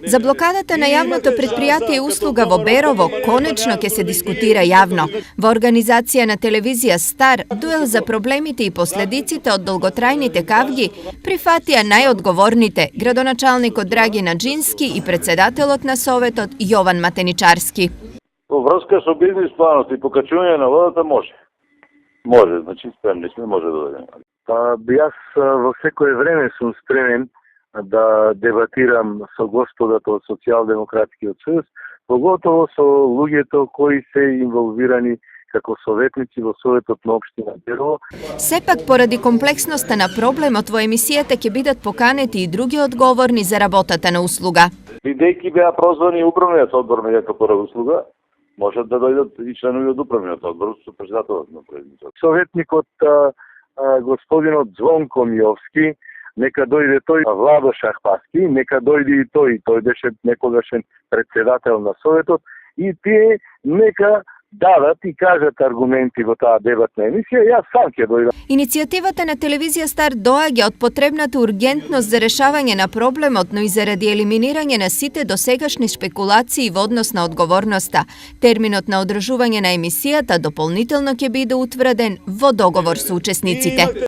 За блокадата на јавното предпријатие услуга во Берово конечно ќе се дискутира јавно. Во организација на телевизија Стар, дуел за проблемите и последиците од долготрајните кавги прифатија најодговорните, градоначалникот Драги Наџински и председателот на Советот Јован Матеничарски. Во врска со бизнис планот и покачување на водата може. Може, значи спремни сме, може да дојдеме. Јас во секое време сум спремен да дебатирам со господата од Социјалдемократскиот сојуз, поготово со луѓето кои се инволвирани како советници во Советот на општина Берово. Сепак, поради комплексноста на проблемот во емисијата ќе бидат поканети и други одговорни за работата на услуга. Бидејќи беа прозвани управниот одбор на јака пора услуга, можат да дојдат и членови од управниот одбор со председателот на правителството. Советникот господинот Звонко Миовски, нека дојде тој, Владо Шахпаски, нека дојде и тој беше некогашен председател на Советот, и тие нека дадат и кажат аргументи во таа дебатна емисија, јас сам ќе дојдам. Иницијативата на телевизија Стар доаѓа од потребната ургентност за решавање на проблемот, но и заради елиминирање на сите досегашни шпекулации во однос на одговорноста. Терминот на одржување на емисијата дополнително ќе биде утврден во договор со учесниците.